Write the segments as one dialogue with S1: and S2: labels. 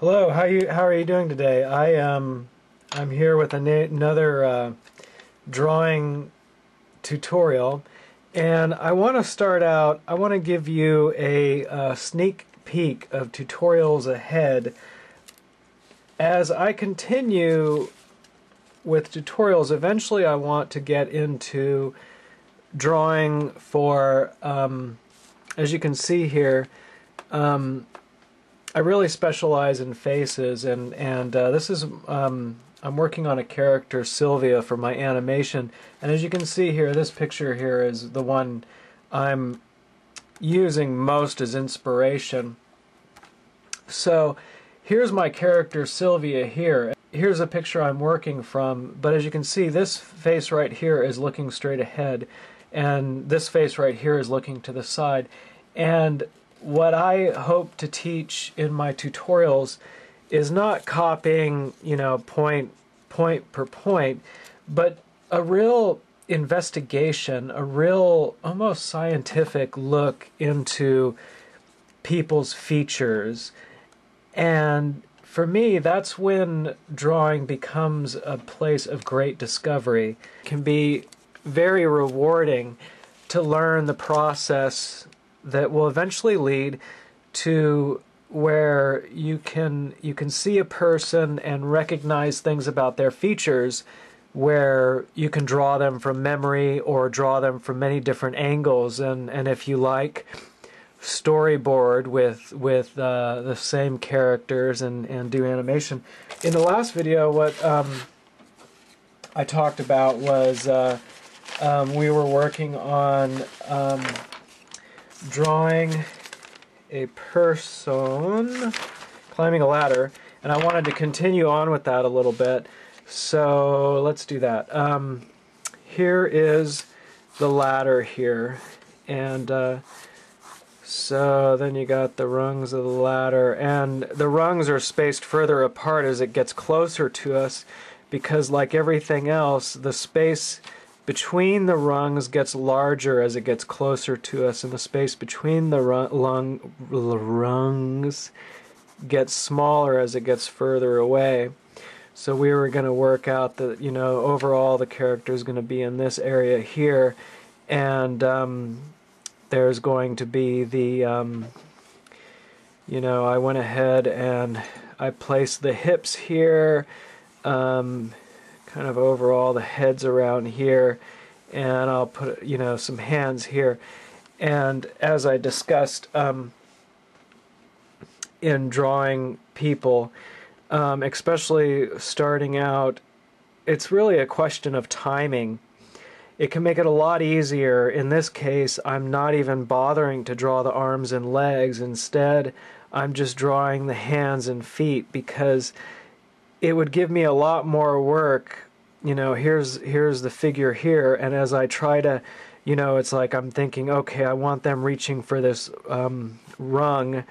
S1: Hello, how are you doing today? I'm here with another drawing tutorial, and I want to start out. I want to give you a sneak peek of tutorials ahead. As I continue with tutorials, eventually I want to get into drawing for, as you can see here, I really specialize in faces, and this is I'm working on a character, Sylvia, for my animation, and as you can see here, this picture here is the one I'm using most as inspiration. So here's my character Sylvia here. Here's a picture I'm working from, but as you can see, this face right here is looking straight ahead, and this face right here is looking to the side. And what I hope to teach in my tutorials is not copying, point per point, but a real investigation, a real almost scientific look into people's features. And for me, that's when drawing becomes a place of great discovery. It can be very rewarding to learn the process that will eventually lead to where you can see a person and recognize things about their features, where you can draw them from memory or draw them from many different angles, and if you like, storyboard with the same characters and do animation. In the last video, what I talked about was we were working on drawing a person climbing a ladder, and I wanted to continue on with that a little bit, so let's do that. Here is the ladder here, and so then you got the rungs of the ladder, and the rungs are spaced further apart as it gets closer to us, because like everything else, the space between the rungs gets larger as it gets closer to us, and the space between the rungs gets smaller as it gets further away. So we were going to work out that, overall the character is going to be in this area here, and there's going to be the, I went ahead and I placed the hips here, kind of overall the heads around here, and I'll put some hands here. And as I discussed in drawing people, especially starting out, it's really a question of timing. It can make it a lot easier. In this case, I'm not even bothering to draw the arms and legs. Instead, I'm just drawing the hands and feet, because it would give me a lot more work. Here's the figure here, and as I try to, it's like I'm thinking, okay, I want them reaching for this rung,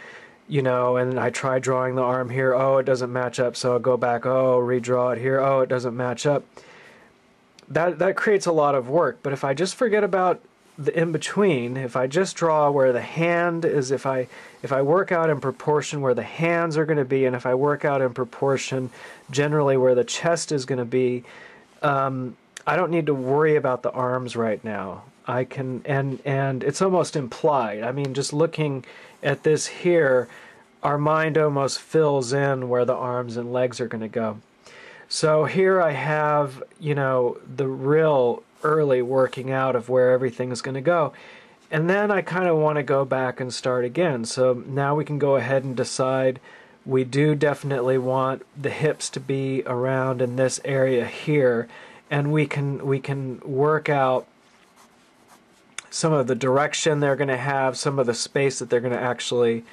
S1: and I try drawing the arm here. Oh, it doesn't match up, so I'll go back. Oh, redraw it here. Oh, it doesn't match up. That creates a lot of work. But if I just forget about the in-between, if I just draw where the hand is, if I work out in proportion where the hands are going to be, and if I work out in proportion generally where the chest is going to be, I don't need to worry about the arms right now. I can, and it's almost implied. I mean, just looking at this here, our mind almost fills in where the arms and legs are going to go. So here I have, the real early working out of where everything is going to go. And then I kind of want to go back and start again. So now we can go ahead and decide we do definitely want the hips to be around in this area here, and we can work out some of the direction they're going to have, some of the space that they're going to actually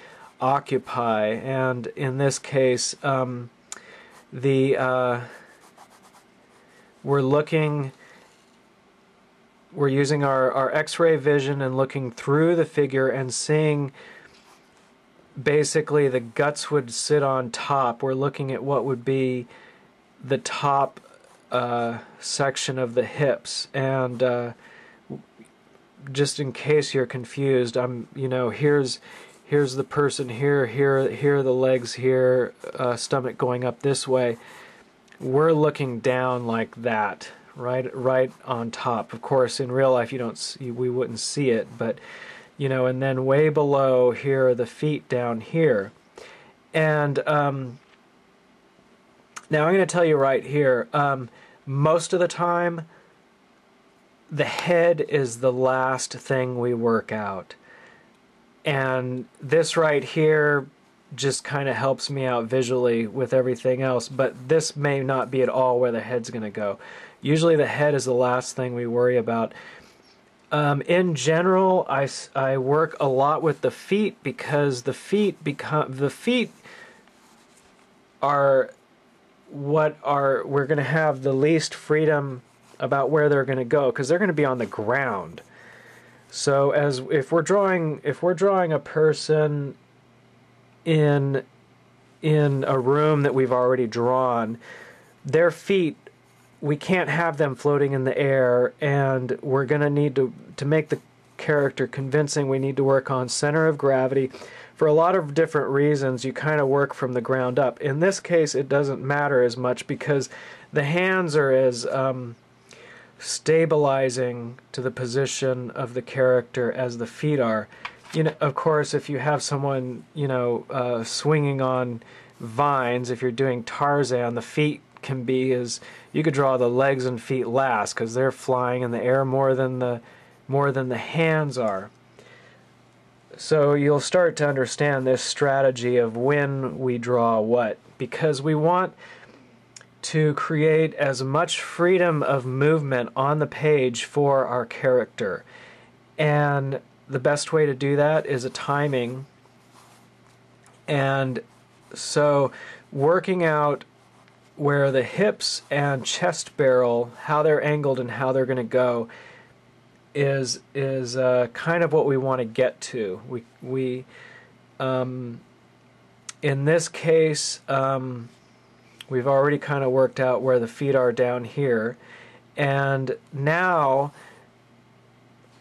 S1: occupy. And in this case, we're using our X-ray vision and looking through the figure and seeing basically the guts would sit on top. We're looking at what would be the top section of the hips, and just in case you're confused, here's here's the person here, here are the legs here, stomach going up this way. We're looking down like that, right on top. Of course, in real life we wouldn't see it, but you know, and then way below here are the feet down here. And now I'm going to tell you right here, most of the time, the head is the last thing we work out. And this right here just kind of helps me out visually with everything else, but this may not be at all where the head's going to go. Usually the head is the last thing we worry about. In general, I work a lot with the feet because the feet are we're going to have the least freedom about where they're going to go, because they're going to be on the ground. So if we're drawing a person in a room that we've already drawn, their feet, we can't have them floating in the air, and we're going to need to make the character convincing. We need to work on center of gravity. For a lot of different reasons, you kind of work from the ground up. In this case, it doesn't matter as much because the hands are as stabilizing to the position of the character as the feet are. You know, of course, if you have someone, you know, swinging on vines, if you're doing Tarzan, the feet can be as, you could draw the legs and feet last because they're flying in the air more than the hands are. So you'll start to understand this strategy of when we draw what, because we want to create as much freedom of movement on the page for our character. And the best way to do that is a timing. And so working out where the hips and chest barrel, how they're angled and how they're going to go, is kind of what we want to get to. We in this case, we've already kind of worked out where the feet are down here, and now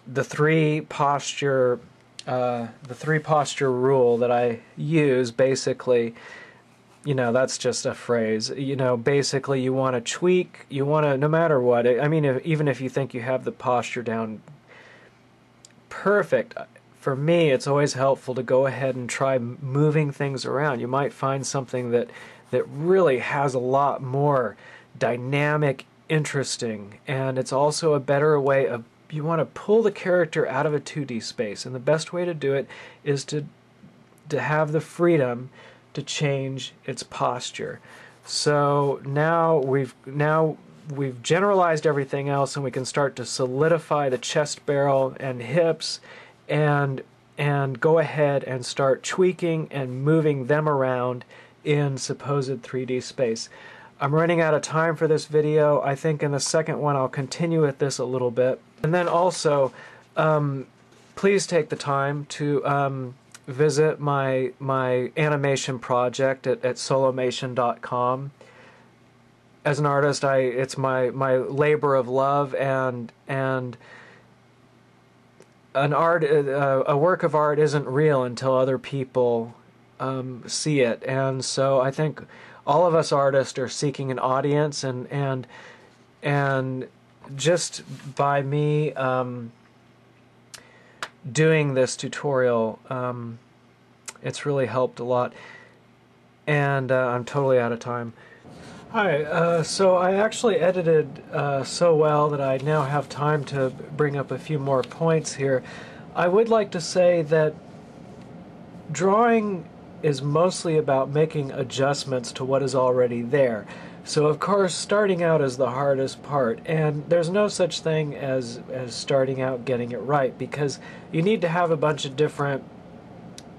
S1: the three posture rule that I use, basically, you know, that's just a phrase. You know, basically you want to tweak, you want to, no matter what, I mean, even if you think you have the posture down perfect, for me it's always helpful to go ahead and try moving things around. You might find something that really has a lot more dynamic, interesting, and it's also a better way of, you want to pull the character out of a 2D space, and the best way to do it is to have the freedom to change its posture. So now we've generalized everything else, and we can start to solidify the chest barrel and hips, and go ahead and start tweaking and moving them around in supposed 3D space. I'm running out of time for this video. I think in the second one I'll continue with this a little bit. And then also, please take the time to visit my animation project at solomation.com. As an artist, it's my labor of love, and a work of art isn't real until other people see it. And so I think all of us artists are seeking an audience, and just by me doing this tutorial, it's really helped a lot. And I'm totally out of time. Hi, so I actually edited so well that I now have time to bring up a few more points here. I would like to say that drawing is mostly about making adjustments to what is already there. So of course starting out is the hardest part, and there's no such thing as starting out getting it right, because you need to have a bunch of different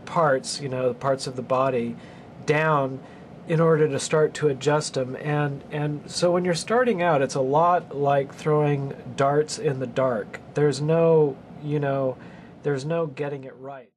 S1: parts, you know, parts of the body down in order to start to adjust them. And so when you're starting out, it's a lot like throwing darts in the dark. There's no, you know, there's no getting it right.